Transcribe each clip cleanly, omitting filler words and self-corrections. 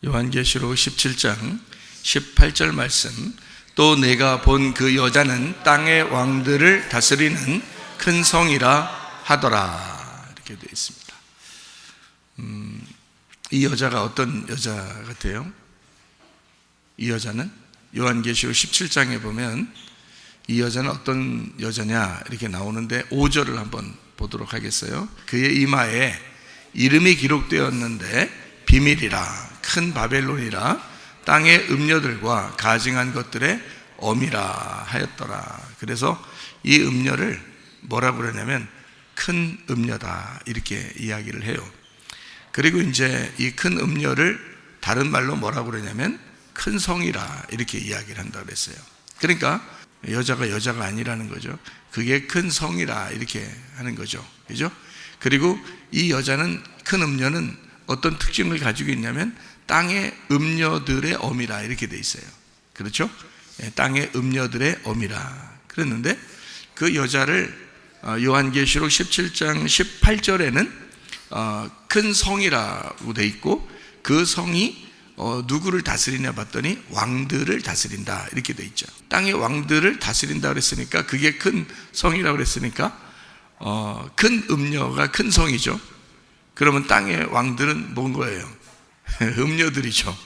요한계시록 17장 18절 말씀, 또 내가 본 그 여자는 땅의 왕들을 다스리는 큰 성이라 하더라, 이렇게 되어 있습니다. 이 여자가 어떤 여자 같아요? 이 여자는 요한계시록 17장에 보면 이 여자는 어떤 여자냐 이렇게 나오는데 5절을 한번 보도록 하겠어요. 그의 이마에 이름이 기록되었는데 비밀이라, 큰 바벨론이라, 땅의 음녀들과 가증한 것들의 엄이라 하였더라. 그래서 이 음녀를 뭐라고 그러냐면 큰 음녀다, 이렇게 이야기를 해요. 그리고 이제 이 큰 음녀를 다른 말로 뭐라고 그러냐면 큰 성이라, 이렇게 이야기를 한다고 그랬어요. 그러니까 여자가 아니라는 거죠. 그게 큰 성이라, 이렇게 하는 거죠. 그죠? 그리고 이 여자는, 큰 음녀는 어떤 특징을 가지고 있냐면 땅의 음녀들의 엄이라, 이렇게 돼 있어요. 그렇죠? 땅의 음녀들의 엄이라 그랬는데, 그 여자를 요한계시록 17장 18절에는 큰 성이라고 돼 있고, 그 성이 누구를 다스리냐 봤더니 왕들을 다스린다, 이렇게 돼 있죠. 땅의 왕들을 다스린다 그랬으니까, 그게 큰 성이라고 그랬으니까 큰 음녀가 큰 성이죠. 그러면 땅의 왕들은 뭔 거예요? 음녀들이죠.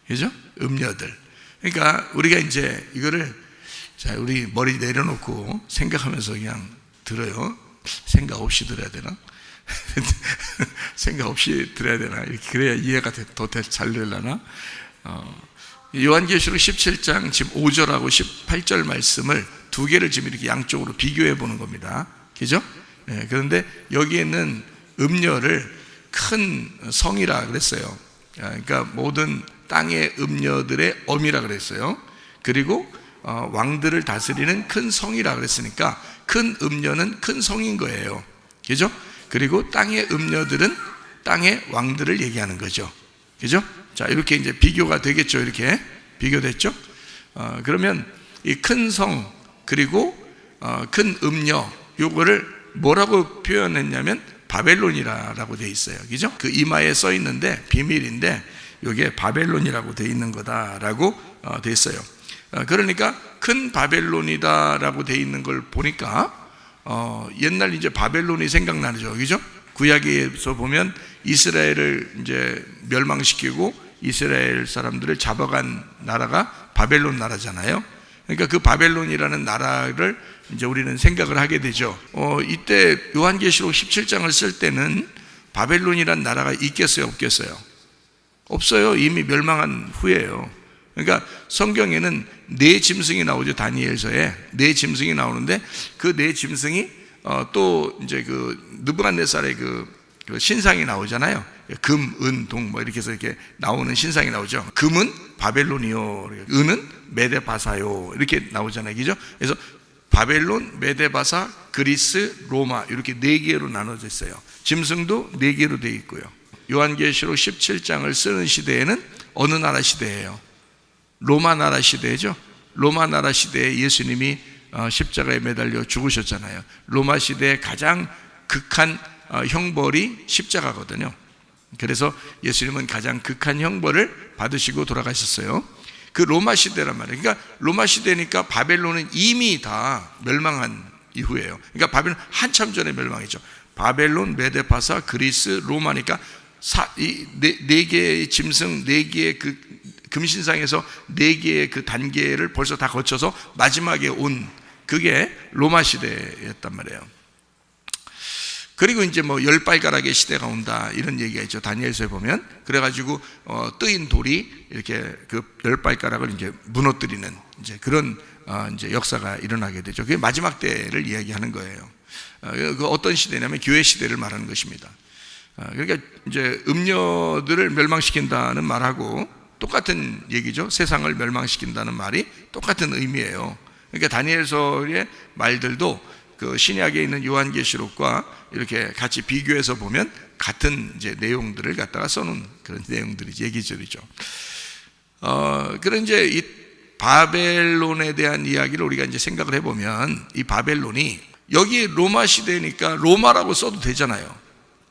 그죠? 음녀들. 그러니까 우리가 이제 이거를, 자, 우리 머리 내려놓고 생각하면서 그냥 들어요. 생각 없이 들어야 되나? 생각 없이 들어야 되나? 이렇게 그래야 이해가 더 잘 되려나? 요한계시록 17장 지금 5절하고 18절 말씀을 두 개를 지금 이렇게 양쪽으로 비교해 보는 겁니다. 그죠? 네, 그런데 여기에는 음녀를 큰 성이라 그랬어요. 그러니까 모든 땅의 음녀들의 엄이라 그랬어요. 그리고 왕들을 다스리는 큰 성이라 그랬으니까 큰 음녀는 큰 성인 거예요. 그죠? 그리고 땅의 음녀들은 땅의 왕들을 얘기하는 거죠. 그죠? 자, 이렇게 이제 비교가 되겠죠. 이렇게 비교됐죠? 그러면 이 큰 성, 그리고 큰 음녀, 요거를 뭐라고 표현했냐면 바벨론이라고 되어 있어요. 그죠? 그 이마에 써 있는데 비밀인데, 이게 바벨론이라고 되어 있는 거다라고 되어 있어요. 그러니까 큰 바벨론이다라고 되어 있는 걸 보니까 옛날 이제 바벨론이 생각나죠. 그죠? 구약에서 보면 이스라엘을 이제 멸망시키고 이스라엘 사람들을 잡아간 나라가 바벨론 나라잖아요. 그러니까 그 바벨론이라는 나라를 이제 우리는 생각을 하게 되죠. 이때 요한계시록 17장을 쓸 때는 바벨론이라는 나라가 있겠어요, 없겠어요? 없어요. 이미 멸망한 후에요. 그러니까 성경에는 네 짐승이 나오죠. 다니엘서에 네 짐승이 나오는데, 그 네 짐승이 또 이제 그 느부갓네살의 그 신상이 나오잖아요. 금, 은, 동 뭐 이렇게 해서 이렇게 나오는 신상이 나오죠. 금은 바벨론이요, 은은 메데바사요, 이렇게 나오잖아요. 그죠? 그래서 바벨론, 메데바사, 그리스, 로마, 이렇게 네 개로 나눠져 있어요. 짐승도 네 개로 되어 있고요. 요한계시록 17장을 쓰는 시대에는 어느 나라 시대예요? 로마 나라 시대죠. 로마 나라 시대에 예수님이 십자가에 매달려 죽으셨잖아요. 로마 시대의 가장 극한 형벌이 십자가거든요. 그래서 예수님은 가장 극한 형벌을 받으시고 돌아가셨어요. 그 로마 시대란 말이에요. 그러니까 로마 시대니까 바벨론은 이미 다 멸망한 이후예요. 그러니까 바벨론 한참 전에 멸망했죠. 바벨론, 메데바사, 그리스, 로마니까 네 개의 짐승, 네 개의 그 금신상에서 네 개의 그 단계를 벌써 다 거쳐서 마지막에 온, 그게 로마 시대였단 말이에요. 그리고 이제 뭐 열 발가락의 시대가 온다, 이런 얘기가 있죠. 다니엘서에 보면. 그래가지고 뜨인 돌이 이렇게 그 열 발가락을 이제 무너뜨리는 이제 그런 이제 역사가 일어나게 되죠. 그게 마지막 때를 이야기하는 거예요. 그 어떤 시대냐면 교회 시대를 말하는 것입니다. 그러니까 이제 음녀들을 멸망시킨다는 말하고 똑같은 얘기죠. 세상을 멸망시킨다는 말이 똑같은 의미예요. 그러니까 다니엘서의 말들도 그 신약에 있는 요한계시록과 이렇게 같이 비교해서 보면 같은 이제 내용들을 갖다가 써놓은 그런 내용들이 얘기들이죠. 그런 이제 이 바벨론에 대한 이야기를 우리가 이제 생각을 해보면, 이 바벨론이 여기 로마 시대니까 로마라고 써도 되잖아요.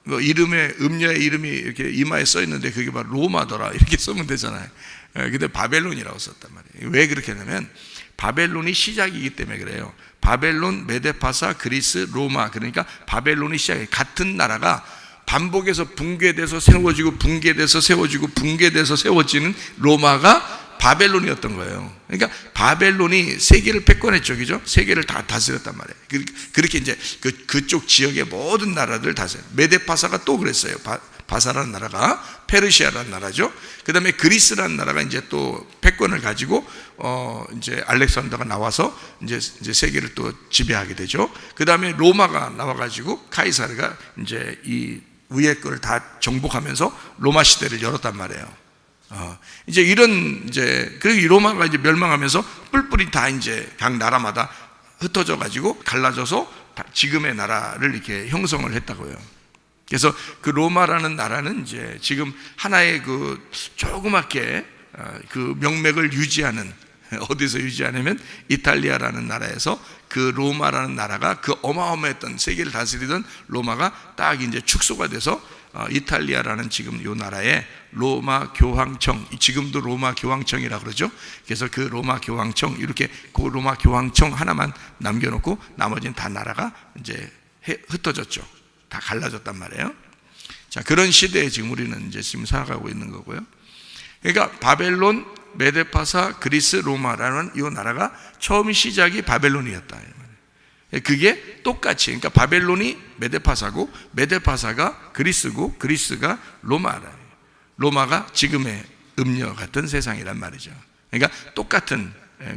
뭐 이름에 음녀의 이름이 이렇게 이마에 써 있는데 그게 바로 로마더라 이렇게 쓰면 되잖아요. 근데 바벨론이라고 썼단 말이에요. 왜 그렇게 하냐면 바벨론이 시작이기 때문에 그래요. 바벨론, 메데파사, 그리스, 로마. 그러니까 바벨론이 시작이에요. 같은 나라가 반복해서 붕괴돼서 세워지고 붕괴돼서 세워지고 붕괴돼서 세워지는 로마가 바벨론이었던 거예요. 그러니까 바벨론이 세계를 패권했죠, 그죠? 세계를 다 다스렸단 말이에요. 그렇게 이제 그쪽 지역의 모든 나라들을 다스려. 메데파사가 또 그랬어요. 바사라는 나라가 페르시아라는 나라죠. 그 다음에 그리스라는 나라가 이제 또 패권을 가지고 이제 알렉산더가 나와서 이제 세계를 또 지배하게 되죠. 그 다음에 로마가 나와가지고 카이사르가 이제 이 위에 거를 다 정복하면서 로마 시대를 열었단 말이에요. 이제 그리고 이 로마가 이제 멸망하면서 뿔뿔이 다 이제 각 나라마다 흩어져 가지고 갈라져서 지금의 나라를 이렇게 형성을 했다고요. 그래서 그 로마라는 나라는 이제 지금 하나의 그 조그맣게 그 명맥을 유지하는, 어디서 유지하냐면 이탈리아라는 나라에서 그 로마라는 나라가 그 어마어마했던 세계를 다스리던 로마가 딱 이제 축소가 돼서 이탈리아라는 지금 이 나라의 로마 교황청, 지금도 로마 교황청이라 그러죠. 그래서 그 로마 교황청, 이렇게 그 로마 교황청 하나만 남겨놓고 나머지는 다 나라가 이제 흩어졌죠. 다 갈라졌단 말이에요. 자, 그런 시대에 지금 우리는 이제 지금 살아가고 있는 거고요. 그러니까 바벨론, 메데파사, 그리스, 로마라는 이 나라가 처음 시작이 바벨론이었다. 그게 똑같이, 그러니까 바벨론이 메데파사고 메데파사가 그리스고 그리스가 로마라. 로마가 지금의 음녀 같은 세상이란 말이죠. 그러니까 똑같은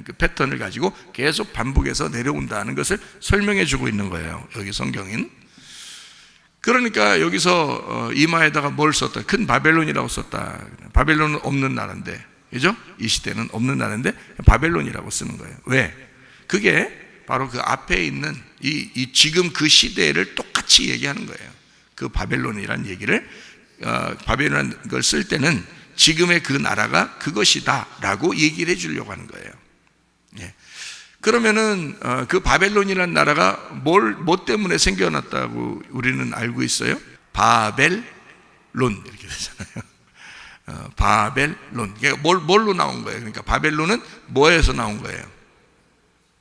그 패턴을 가지고 계속 반복해서 내려온다는 것을 설명해 주고 있는 거예요, 여기 성경인. 그러니까 여기서 이마에다가 뭘 썼다? 큰 바벨론이라고 썼다. 바벨론은 없는 나라인데, 그죠? 이 시대는 없는 나라인데 바벨론이라고 쓰는 거예요. 왜? 그게 바로 그 앞에 있는 이 지금 그 시대를 똑같이 얘기하는 거예요. 그 바벨론이라는 얘기를 바벨론이라는 걸 쓸 때는 지금의 그 나라가 그것이다 라고 얘기를 해주려고 하는 거예요. 예. 그러면은 그 바벨론이라는 나라가 뭐 때문에 생겨났다고 우리는 알고 있어요? 바벨론 이렇게 되잖아요. 바벨론. 그러니까 뭘로 나온 거예요? 그러니까 바벨론은 뭐에서 나온 거예요?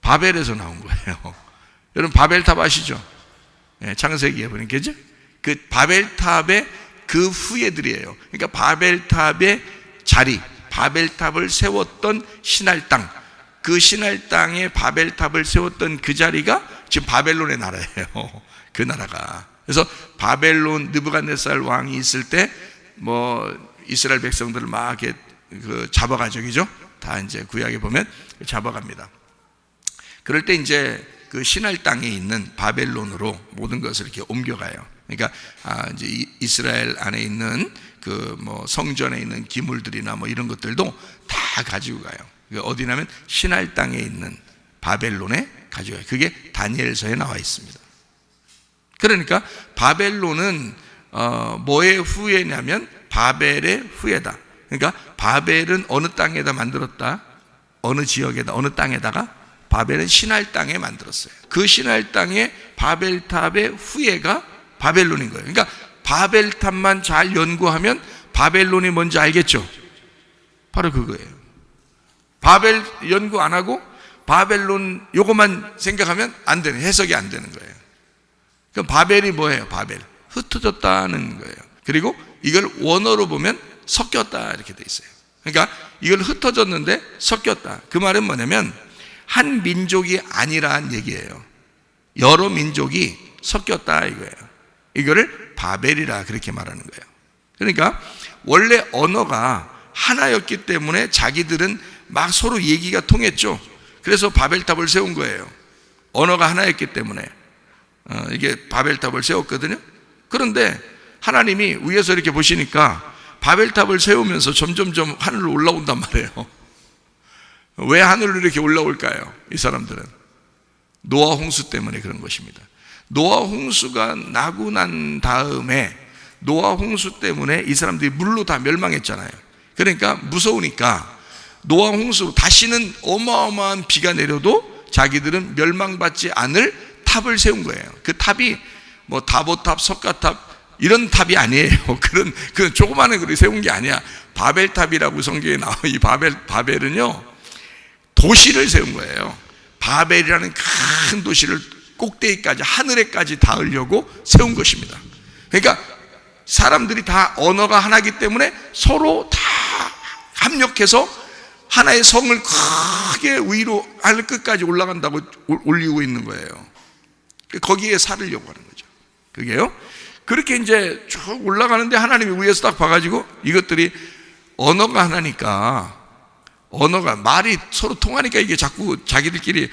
바벨에서 나온 거예요. 여러분 바벨탑 아시죠? 네, 창세기에 보면 그죠? 그 바벨탑의 그 후예들이에요. 그러니까 바벨탑의 자리, 바벨탑을 세웠던 신할 땅, 그 신할 땅에 바벨탑을 세웠던 그 자리가 지금 바벨론의 나라예요. 그 나라가. 그래서 바벨론 느부갓네살 왕이 있을 때 뭐 이스라엘 백성들을 막 이렇게 잡아가죠, 그죠? 다 이제 구약에 보면 잡아갑니다. 그럴 때 이제 그 신할 땅에 있는 바벨론으로 모든 것을 이렇게 옮겨가요. 그러니까 이제 이스라엘 안에 있는 그 뭐 성전에 있는 기물들이나 뭐 이런 것들도 다 가지고 가요. 어디냐면 신할 땅에 있는 바벨론에 가지고 가요. 그게 다니엘서에 나와 있습니다. 그러니까 바벨론은 뭐의 후예냐면 바벨의 후예다. 그러니까 바벨은 어느 땅에다 만들었다? 어느 지역에다, 어느 땅에다가? 바벨은 신할 땅에 만들었어요. 그 신할 땅의 바벨탑의 후예가 바벨론인 거예요. 그러니까 바벨탑만 잘 연구하면 바벨론이 뭔지 알겠죠? 바로 그거예요. 바벨 연구 안 하고 바벨론 요것만 생각하면 안 되는, 해석이 안 되는 거예요. 그럼 바벨이 뭐예요? 바벨 흩어졌다는 거예요. 그리고 이걸 원어로 보면 섞였다 이렇게 돼 있어요. 그러니까 이걸 흩어졌는데 섞였다. 그 말은 뭐냐면 한 민족이 아니라는 얘기예요. 여러 민족이 섞였다 이거예요. 이거를 바벨이라 그렇게 말하는 거예요. 그러니까 원래 언어가 하나였기 때문에 자기들은 막 서로 얘기가 통했죠. 그래서 바벨탑을 세운 거예요. 언어가 하나였기 때문에 이게 바벨탑을 세웠거든요. 그런데 하나님이 위에서 이렇게 보시니까 바벨탑을 세우면서 점점점 하늘로 올라온단 말이에요. 왜 하늘로 이렇게 올라올까요? 이 사람들은 노아 홍수 때문에 그런 것입니다. 노아 홍수가 나고 난 다음에 노아 홍수 때문에 이 사람들이 물로 다 멸망했잖아요. 그러니까 무서우니까 노아 홍수 다시는 어마어마한 비가 내려도 자기들은 멸망받지 않을 탑을 세운 거예요. 그 탑이 뭐 다보탑, 석가탑 이런 탑이 아니에요. 그런 조그마한 그릇 세운 게 아니야. 바벨탑이라고 성경에 나와. 이 바벨은요, 도시를 세운 거예요. 바벨이라는 큰 도시를 꼭대기까지, 하늘에까지 닿으려고 세운 것입니다. 그러니까 사람들이 다 언어가 하나이기 때문에 서로 다 합력해서 하나의 성을 크게 위로 하늘 끝까지 올라간다고 올리고 있는 거예요. 거기에 살으려고 하는 거죠. 그게요. 그렇게 이제 쭉 올라가는데 하나님이 위에서 딱 봐가지고 이것들이 언어가 하나니까, 언어가 말이 서로 통하니까 이게 자꾸 자기들끼리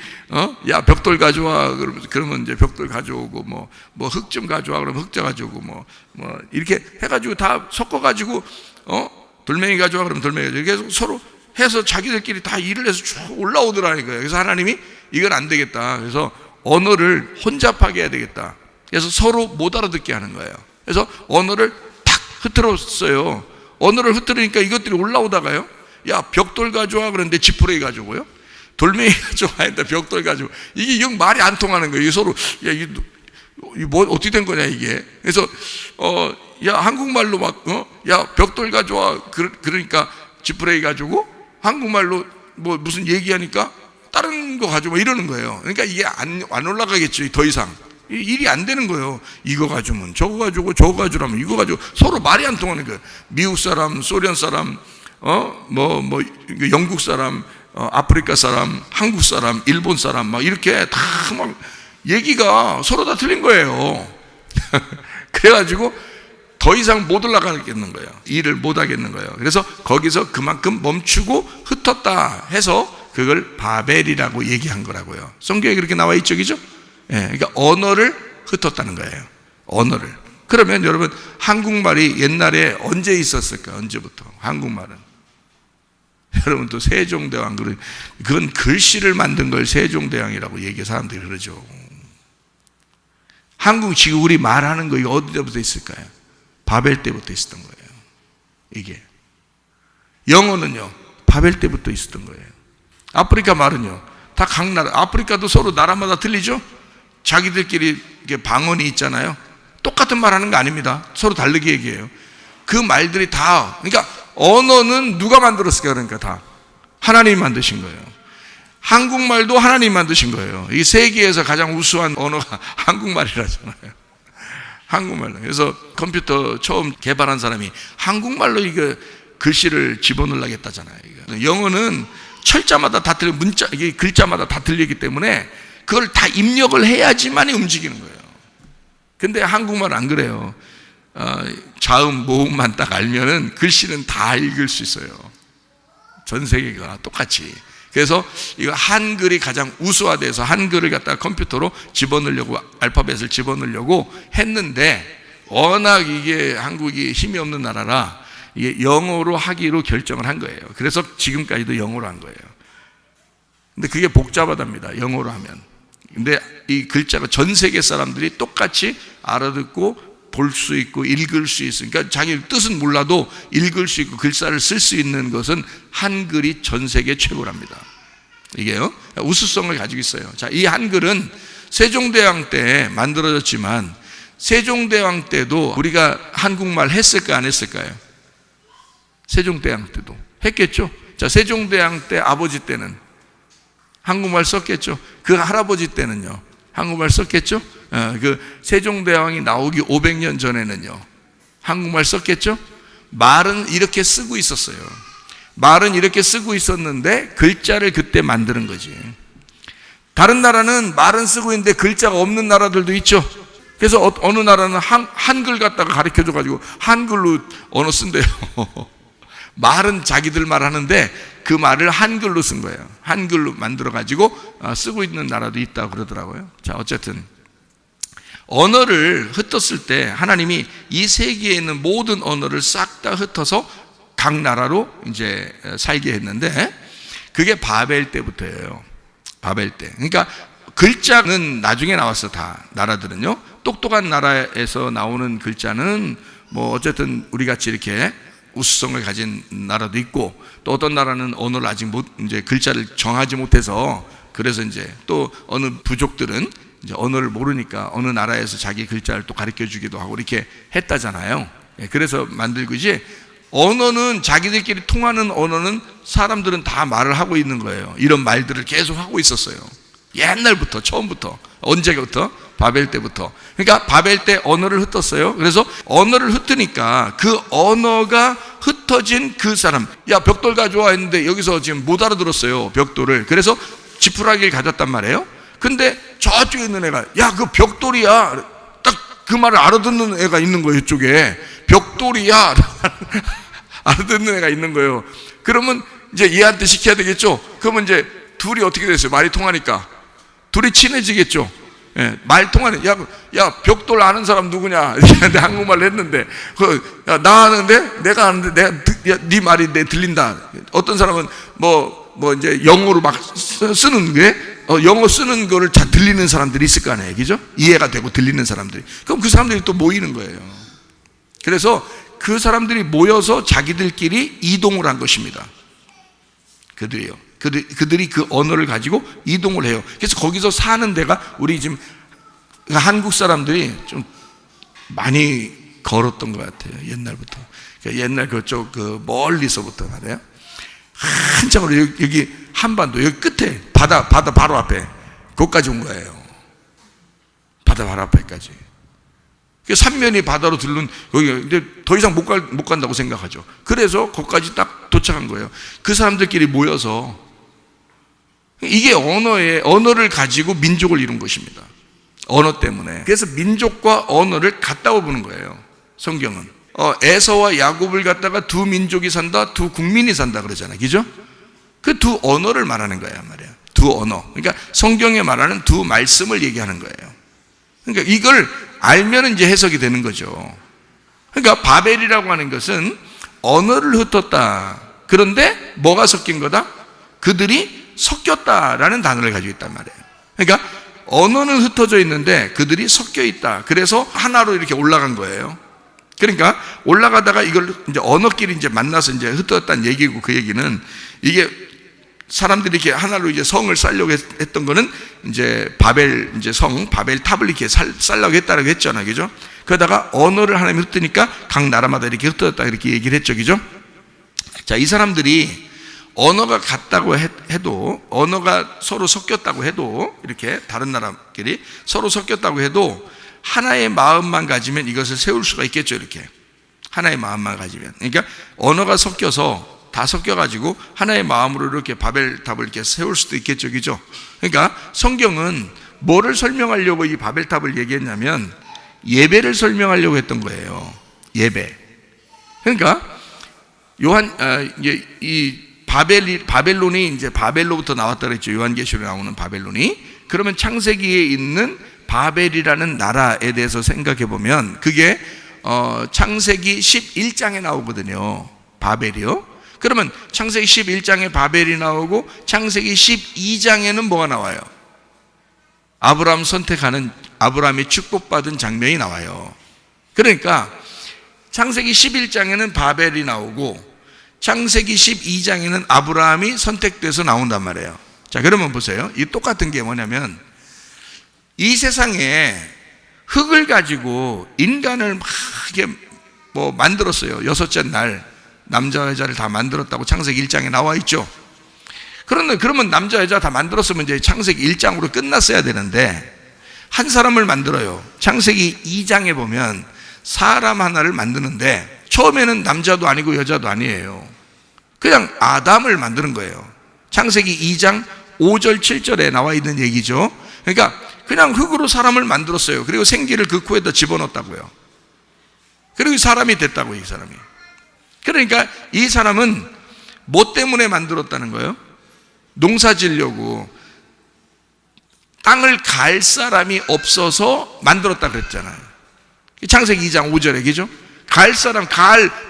야 벽돌 가져와 그러면 이제 벽돌 가져오고 뭐 흙 좀 가져와 그러면 흙 가져오고 뭐 이렇게 해가지고 다 섞어가지고 돌멩이 가져와 그러면 돌멩이 가져오고 이렇게 서로 해서 자기들끼리 다 일을 해서 쭉 올라오더라는 거예요. 그래서 하나님이 이건 안 되겠다. 그래서 언어를 혼잡하게 해야 되겠다. 그래서 서로 못 알아듣게 하는 거예요. 그래서 언어를 탁 흐트렀어요. 언어를 흐트르니까 이것들이 올라오다가요, 야 벽돌 가져와 그러는데 지푸레기 가져오고요, 돌멩이 가져와야 된다 벽돌 가지고, 이게 영 말이 안 통하는 거예요. 서로 야 이게 뭐 어떻게 된 거냐 이게. 그래서 야 한국말로 막 야 벽돌 가져와 그러니까 지푸레기 가지고, 한국말로 뭐 무슨 얘기하니까 다른 거 가지고 뭐 이러는 거예요. 그러니까 이게 안 올라가겠죠. 더 이상 일이 안 되는 거예요. 이거 가지면 저거 가지고 저거 가지라면 이거 가지고 서로 말이 안 통하는 거예요. 미국 사람, 소련 사람, 영국 사람, 아프리카 사람, 한국 사람, 일본 사람 막 이렇게 다 막 얘기가 서로 다 틀린 거예요. 그래가지고 더 이상 못 올라가겠는 거예요. 일을 못 하겠는 거예요. 그래서 거기서 그만큼 멈추고 흩었다 해서 그걸 바벨이라고 얘기한 거라고요. 성경에 그렇게 나와 있죠, 그죠? 예, 그러니까 언어를 흩었다는 거예요. 언어를. 그러면 여러분, 한국말이 옛날에 언제 있었을까? 언제부터? 한국말은 여러분 또 세종대왕, 그건 글씨를 만든 걸 세종대왕이라고 얘기 사람들이 그러죠. 한국 지금 우리 말하는 거 이거 어디부터 있을까요? 바벨 때부터 있었던 거예요. 이게 영어는요 바벨 때부터 있었던 거예요. 아프리카 말은요 다 각 나라, 아프리카도 서로 나라마다 틀리죠. 자기들끼리 방언이 있잖아요. 똑같은 말 하는 거 아닙니다. 서로 다르게 얘기해요. 그 말들이 다, 그러니까 언어는 누가 만들었을까? 그러니까 다 하나님이 만드신 거예요. 한국말도 하나님이 만드신 거예요. 이 세계에서 가장 우수한 언어가 한국말이라잖아요. 한국말로. 그래서 컴퓨터 처음 개발한 사람이 한국말로 이거 글씨를 집어넣으려겠다잖아요. 영어는 철자마다 다 틀려, 문자, 이게 글자마다 다 틀리기 때문에 그걸 다 입력을 해야지만 움직이는 거예요. 근데 한국말은 안 그래요. 자음, 모음만 딱 알면은 글씨는 다 읽을 수 있어요. 전 세계가 똑같이. 그래서 이거 한글이 가장 우수화돼서 한글을 갖다가 컴퓨터로 집어넣으려고, 알파벳을 집어넣으려고 했는데, 워낙 이게 한국이 힘이 없는 나라라 이게 영어로 하기로 결정을 한 거예요. 그래서 지금까지도 영어로 한 거예요. 근데 그게 복잡하답니다, 영어로 하면. 근데 이 글자가 전 세계 사람들이 똑같이 알아듣고 볼 수 있고 읽을 수 있으니까, 자기 뜻은 몰라도 읽을 수 있고 글자를 쓸 수 있는 것은 한글이 전 세계 최고랍니다. 이게요 우수성을 가지고 있어요. 자, 이 한글은 세종대왕 때 만들어졌지만, 세종대왕 때도 우리가 한국말 했을까 안 했을까요? 세종대왕 때도 했겠죠. 자, 세종대왕 때 아버지 때는 한국말 썼겠죠. 그 할아버지 때는요 한국말 썼겠죠. 그 세종대왕이 나오기 500년 전에는요 한국말 썼겠죠. 말은 이렇게 쓰고 있었어요. 말은 이렇게 쓰고 있었는데 글자를 그때 만드는 거지. 다른 나라는 말은 쓰고 있는데 글자가 없는 나라들도 있죠. 그래서 어느 나라는 한글 갖다가 가르쳐줘가지고 한글로 언어 쓴대요. 말은 자기들 말 하는데 그 말을 한글로 쓴 거예요. 한글로 만들어가지고 쓰고 있는 나라도 있다고 그러더라고요. 자, 어쨌든 언어를 흩었을 때 하나님이 이 세계에 있는 모든 언어를 싹 다 흩어서 각 나라로 이제 살게 했는데, 그게 바벨 때부터예요. 바벨 때. 그러니까 글자는 나중에 나왔어. 다 나라들은요. 똑똑한 나라에서 나오는 글자는 뭐 어쨌든 우리 같이 이렇게 우수성을 가진 나라도 있고, 또 어떤 나라는 언어를 아직 이제 글자를 정하지 못해서, 그래서 이제 또 어느 부족들은 이제 언어를 모르니까 어느 나라에서 자기 글자를 또 가르쳐 주기도 하고 이렇게 했다잖아요. 그래서 만들고, 이제 언어는 자기들끼리 통하는 언어는 사람들은 다 말을 하고 있는 거예요. 이런 말들을 계속 하고 있었어요. 옛날부터, 처음부터. 언제부터? 바벨 때부터. 그러니까 바벨 때 언어를 흩었어요. 그래서 언어를 흩으니까 그 언어가 흩어진 그 사람, 야 벽돌 가져와 했는데 여기서 지금 못 알아들었어요, 벽돌을. 그래서 지푸라기를 가졌단 말이에요. 근데 저쪽에 있는 애가, 야 그 벽돌이야, 딱 그 말을 알아듣는 애가 있는 거예요. 이쪽에 벽돌이야 알아듣는 애가 있는 거예요. 그러면 이제 얘한테 시켜야 되겠죠. 그러면 이제 둘이 어떻게 됐어요? 말이 통하니까 둘이 친해지겠죠. 말 통하는, 야 벽돌 아는 사람 누구냐? 이렇게 한국말로 했는데, 나 아는데, 내가 아는데, 네 말이 내 들린다. 어떤 사람은 뭐 이제 영어로 막 쓰는 게, 영어 쓰는 거를 잘 들리는 사람들이 있을 거 아니에요, 그죠? 이해가 되고 들리는 사람들이. 그럼 그 사람들이 또 모이는 거예요. 그래서 그 사람들이 모여서 자기들끼리 이동을 한 것입니다. 그들이 그 언어를 가지고 이동을 해요. 그래서 거기서 사는 데가, 우리 지금 한국 사람들이 좀 많이 걸었던 것 같아요. 옛날부터. 그러니까 옛날 그쪽 그 멀리서부터 말이에요. 한참으로 여기 한반도 여기 끝에 바다 바로 앞에 거기까지 온 거예요. 바다 바로 앞에까지. 삼면이 바다로 들른 거기, 근데 더 이상 못 간다고 생각하죠. 그래서 거기까지 딱 도착한 거예요. 그 사람들끼리 모여서, 이게 언어를 가지고 민족을 이룬 것입니다. 언어 때문에. 그래서 민족과 언어를 같다고 보는 거예요, 성경은. 에서와 야곱을 갖다가 두 민족이 산다, 두 국민이 산다 그러잖아요, 그죠? 그 두 언어를 말하는 거야 말이야. 두 언어. 그러니까 성경에 말하는 두 말씀을 얘기하는 거예요. 그러니까 이걸 알면 이제 해석이 되는 거죠. 그러니까 바벨이라고 하는 것은 언어를 흩었다. 그런데 뭐가 섞인 거다? 그들이 섞였다라는 단어를 가지고 있단 말이에요. 그러니까 언어는 흩어져 있는데 그들이 섞여 있다. 그래서 하나로 이렇게 올라간 거예요. 그러니까 올라가다가 이걸 이제 언어끼리 이제 만나서 이제 흩어졌다는 얘기고, 그 얘기는 이게 사람들이 이렇게 하나로 이제 성을 쌓려고 했던 거는 이제 바벨 탑을 이렇게 쌓려고 했다라고 했잖아요, 그죠? 그러다가 언어를 하나님이 흩으니까 각 나라마다 이렇게 흩어졌다 이렇게 얘기를 했죠, 그죠? 자, 이 사람들이 언어가 같다고 해도, 언어가 서로 섞였다고 해도, 이렇게 다른 나라끼리 서로 섞였다고 해도 하나의 마음만 가지면 이것을 세울 수가 있겠죠, 이렇게. 하나의 마음만 가지면. 그러니까 언어가 섞여서 다 섞여가지고 하나의 마음으로 이렇게 바벨탑을 이렇게 세울 수도 있겠죠, 그죠? 그러니까 성경은 뭐를 설명하려고 이 바벨탑을 얘기했냐면 예배를 설명하려고 했던 거예요. 예배. 그러니까 이 바벨론이 이제 바벨로부터 나왔다 그랬죠. 요한계시록에 나오는 바벨론이. 그러면 창세기에 있는 바벨이라는 나라에 대해서 생각해 보면 그게 창세기 11장에 나오거든요. 바벨이요. 그러면 창세기 11장에 바벨이 나오고 창세기 12장에는 뭐가 나와요? 아브라함 선택하는, 아브라함이 축복받은 장면이 나와요. 그러니까 창세기 11장에는 바벨이 나오고 창세기 12장에는 아브라함이 선택돼서 나온단 말이에요. 자, 그러면 보세요. 이 똑같은 게 뭐냐면 이 세상에 흙을 가지고 인간을 막 이렇게 만들었어요. 여섯째 날 남자 여자를 다 만들었다고 창세기 1장에 나와 있죠. 그런데 그러면 남자 여자 다 만들었으면 이제 창세기 1장으로 끝났어야 되는데 한 사람을 만들어요. 창세기 2장에 보면 사람 하나를 만드는데 처음에는 남자도 아니고 여자도 아니에요. 그냥 아담을 만드는 거예요. 창세기 2장 5절 7절에 나와 있는 얘기죠. 그러니까 그냥 흙으로 사람을 만들었어요. 그리고 생기를 그 코에다 집어넣었다고요. 그리고 사람이 됐다고, 이 사람이. 그러니까 이 사람은 뭐 때문에 만들었다는 거예요? 농사 지으려고. 땅을 갈 사람이 없어서 만들었다 그랬잖아요. 창세기 2장 5절에, 그죠? 갈 사람,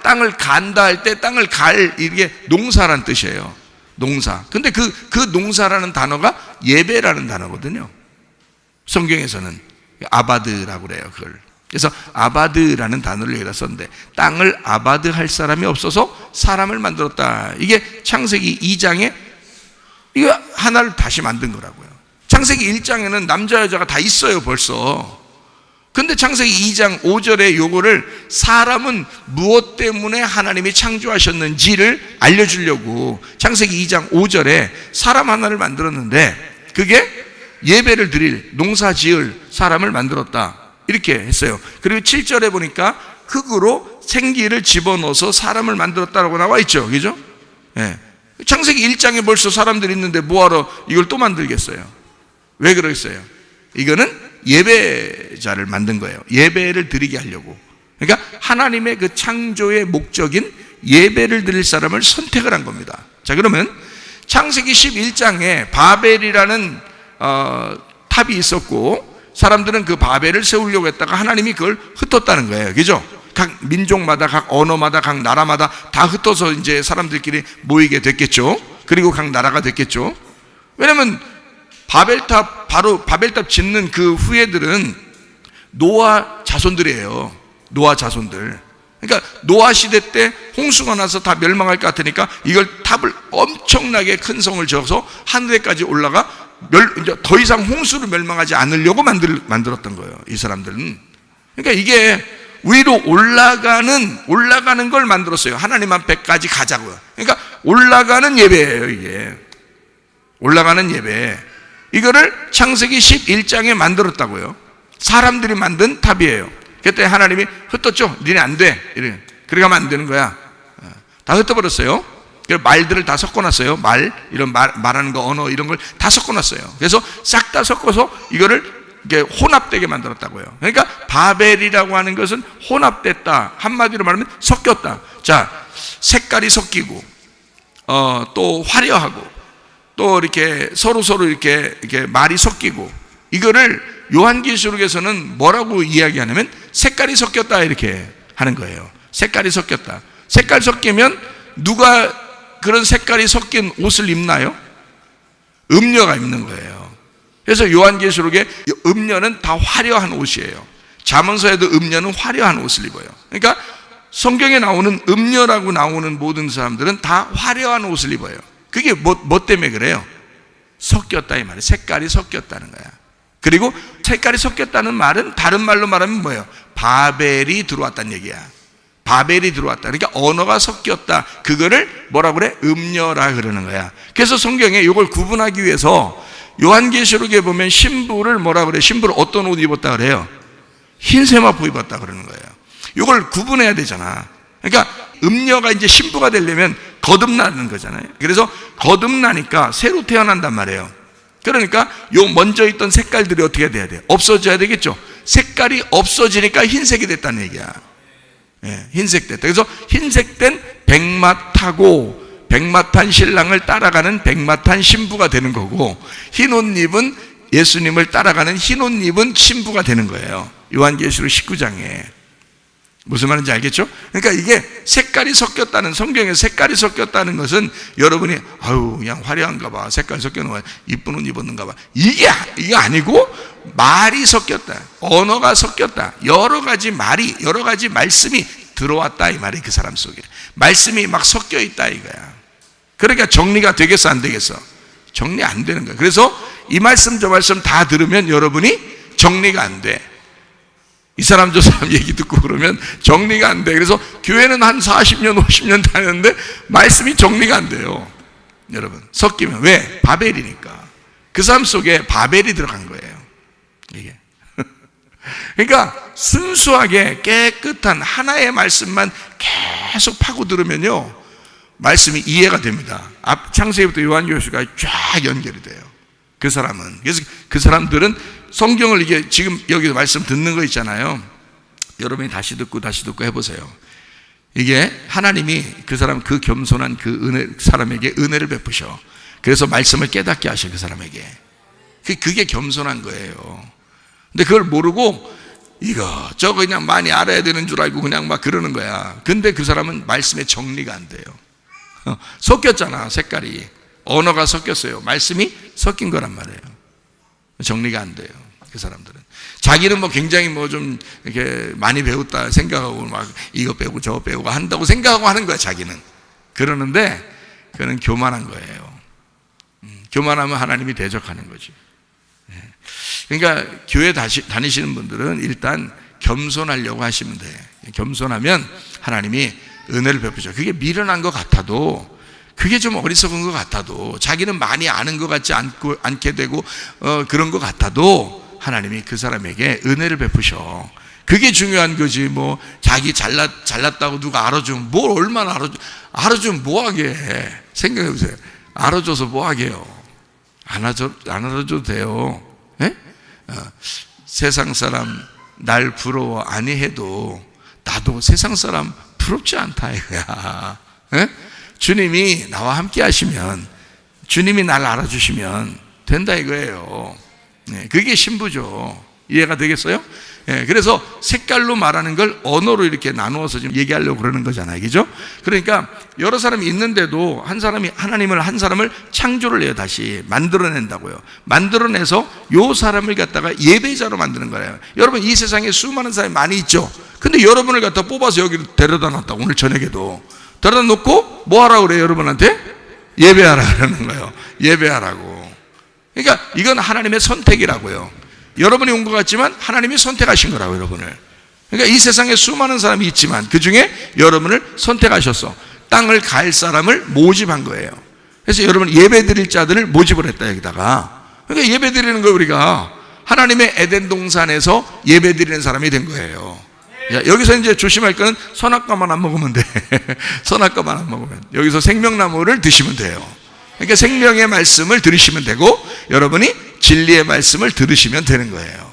땅을 간다 할 때 땅을 이게 농사란 뜻이에요. 농사. 근데 그 농사라는 단어가 예배라는 단어거든요. 성경에서는 아바드라고 그래요, 그걸. 그래서 아바드라는 단어를 여기다 썼는데 땅을 아바드 할 사람이 없어서 사람을 만들었다. 이게 창세기 2장에 이거 하나를 다시 만든 거라고요. 창세기 1장에는 남자 여자가 다 있어요 벌써. 근데 창세기 2장 5절에 요거를 사람은 무엇 때문에 하나님이 창조하셨는지를 알려주려고 창세기 2장 5절에 사람 하나를 만들었는데 그게 예배를 드릴 농사 지을 사람을 만들었다 이렇게 했어요. 그리고 7절에 보니까 흙으로 생기를 집어넣어서 사람을 만들었다라고 나와 있죠. 그죠? 네. 창세기 1장에 벌써 사람들이 있는데 뭐하러 이걸 또 만들겠어요? 왜 그러겠어요? 이거는 예배자를 만든 거예요. 예배를 드리게 하려고. 그러니까 하나님의 그 창조의 목적인 예배를 드릴 사람을 선택을 한 겁니다. 자, 그러면 창세기 11장에 바벨이라는 탑이 있었고 사람들은 그 바벨을 세우려고 했다가 하나님이 그걸 흩었다는 거예요. 그죠? 각 민족마다, 각 언어마다, 각 나라마다 다 흩어서 이제 사람들끼리 모이게 됐겠죠. 그리고 각 나라가 됐겠죠. 왜냐면 바벨탑, 바로 바벨탑 짓는 그 후예들은 노아 자손들이에요. 노아 자손들. 그러니까 노아 시대 때 홍수가 나서 다 멸망할 것 같으니까 이걸 탑을 엄청나게 큰 성을 지어서 하늘에까지 올라가 이제 더 이상 홍수로 멸망하지 않으려고 만들었던 거예요. 이 사람들은. 그러니까 이게 위로 올라가는 걸 만들었어요. 하나님 앞에까지 가자고요. 그러니까 올라가는 예배예요, 이게. 올라가는 예배. 이거를 창세기 11장에 만들었다고요. 사람들이 만든 탑이에요. 그때 하나님이 흩었죠. 니네 안 돼. 그래 가면 안 되는 거야. 다 흩어버렸어요. 말들을 다 섞어놨어요. 말하는 거, 언어 이런 걸 다 섞어놨어요. 그래서 싹 다 섞어서 이거를 이게 혼합되게 만들었다고요. 그러니까 바벨이라고 하는 것은 혼합됐다. 한마디로 말하면 섞였다. 자, 색깔이 섞이고, 또 화려하고, 또 이렇게 서로 이렇게 말이 섞이고, 이거를 요한계시록에서는 뭐라고 이야기하냐면 색깔이 섞였다 이렇게 하는 거예요. 색깔이 섞였다. 색깔 섞이면 누가 그런 색깔이 섞인 옷을 입나요? 음녀가 입는 거예요. 그래서 요한계시록에 음녀는 다 화려한 옷이에요. 잠언서에도 음녀는 화려한 옷을 입어요. 그러니까 성경에 나오는 음녀라고 나오는 모든 사람들은 다 화려한 옷을 입어요. 그게 뭐 때문에 그래요? 섞였다 이 말이에요. 색깔이 섞였다는 거야. 그리고 색깔이 섞였다는 말은 다른 말로 말하면 뭐예요? 바벨이 들어왔다는 얘기야. 바벨이 들어왔다. 그러니까 언어가 섞였다. 그거를 뭐라 그래? 음녀라 그러는 거야. 그래서 성경에 이걸 구분하기 위해서 요한계시록에 보면 신부를 뭐라 그래? 신부를 어떤 옷 입었다 그래요? 흰 세마포 입었다 그러는 거예요. 이걸 구분해야 되잖아. 그러니까 음녀가 이제 신부가 되려면 거듭나는 거잖아요. 그래서 거듭나니까 새로 태어난단 말이에요. 그러니까 요 먼저 있던 색깔들이 어떻게 돼야 돼요? 없어져야 되겠죠. 색깔이 없어지니까 흰색이 됐다는 얘기야. 예, 흰색 됐다. 그래서 흰색된 백마 탄 신랑을 따라가는 백마 탄 신부가 되는 거고, 흰 옷 입은 예수님을 따라가는 흰 옷 입은 신부가 되는 거예요. 요한계시록 19장에. 무슨 말인지 알겠죠? 그러니까 이게 색깔이 섞였다는, 성경에 색깔이 섞였다는 것은 여러분이 아유 그냥 화려한가 봐, 색깔 섞여놓은 거야, 이쁜 옷 입었는가 봐, 이게 아니고 말이 섞였다, 언어가 섞였다, 여러 가지 말이, 여러 가지 말씀이 들어왔다 이 말이 그 사람 속에 말씀이 막 섞여 있다 이거야. 그러니까 정리가 되겠어 안 되겠어? 정리 안 되는 거야. 그래서 이 말씀 저 말씀 다 들으면 여러분이 정리가 안 돼. 이 사람 저 사람 얘기 듣고 그러면 정리가 안 돼. 그래서 교회는 한 40년 50년 다녔는데 말씀이 정리가 안 돼요. 여러분 섞이면 왜? 바벨이니까. 그 사람 속에 바벨이 들어간 거예요 이게. 그러니까 순수하게 깨끗한 하나의 말씀만 계속 파고 들으면요 말씀이 이해가 됩니다. 앞 창세기부터 요한계시록까지 쫙 연결이 돼요. 그 사람은. 그래서 그 사람들은 성경을 이게 지금 여기서 말씀 듣는 거 있잖아요. 여러분이 다시 듣고 해보세요. 이게 하나님이 그 사람, 그 겸손한 그 사람에게 은혜를 베푸셔. 그래서 말씀을 깨닫게 하셔 그 사람에게. 그게 겸손한 거예요. 근데 그걸 모르고 저거 그냥 많이 알아야 되는 줄 알고 그냥 막 그러는 거야. 근데 그 사람은 말씀에 정리가 안 돼요. 섞였잖아 색깔이. 언어가 섞였어요. 말씀이 섞인 거란 말이에요. 정리가 안 돼요. 그 사람들은 자기는 뭐 굉장히 뭐 좀 이렇게 많이 배웠다 생각하고 막 이거 배우고 저거 배우고 한다고 생각하고 하는 거야 자기는. 그러는데 그는 교만한 거예요. 교만하면 하나님이 대적하는 거지. 그러니까 교회 다니시는 분들은 일단 겸손하려고 하시면 돼. 겸손하면 하나님이 은혜를 베푸죠. 그게 미련한 것 같아도, 그게 좀 어리석은 것 같아도, 자기는 많이 아는 것 같지 않게 되고 그런 것 같아도 하나님이 그 사람에게 은혜를 베푸셔. 그게 중요한 거지. 뭐 자기 잘났다고 누가 알아주면, 뭘 얼마나 알아주면 뭐하게 해. 생각해 보세요. 알아줘서 뭐하게요. 안 알아줘도 돼요. 예? 세상 사람 날 부러워 아니해도 나도 세상 사람 부럽지 않다 이거야. 예? 주님이 나와 함께 하시면, 주님이 날 알아주시면 된다 이거예요. 네, 그게 신부죠. 이해가 되겠어요? 네, 그래서 색깔로 말하는 걸 언어로 이렇게 나누어서 지금 얘기하려고 그러는 거잖아요. 그죠? 그러니까 여러 사람이 있는데도 한 사람을 창조를 해요. 다시 만들어낸다고요. 만들어내서 요 사람을 갖다가 예배자로 만드는 거예요. 여러분, 이 세상에 수많은 사람이 많이 있죠. 근데 여러분을 갖다 뽑아서 여기로 데려다 놨다. 오늘 저녁에도 데려다 놓고 뭐 하라고 그래요? 여러분한테 예배하라 그러는 거예요. 예배하라고. 그러니까 이건 하나님의 선택이라고요. 여러분이 온 것 같지만 하나님이 선택하신 거라고, 여러분을. 그러니까 이 세상에 수많은 사람이 있지만 그 중에 여러분을 선택하셔서 땅을 갈 사람을 모집한 거예요. 그래서 여러분 예배 드릴 자들을 모집을 했다 여기다가. 그러니까 예배 드리는 거, 우리가 하나님의 에덴 동산에서 예배 드리는 사람이 된 거예요. 여기서 이제 조심할 거는 선악과만 안 먹으면 돼. 선악과만 안 먹으면. 여기서 생명나무를 드시면 돼요. 그러니까 생명의 말씀을 들으시면 되고, 여러분이 진리의 말씀을 들으시면 되는 거예요.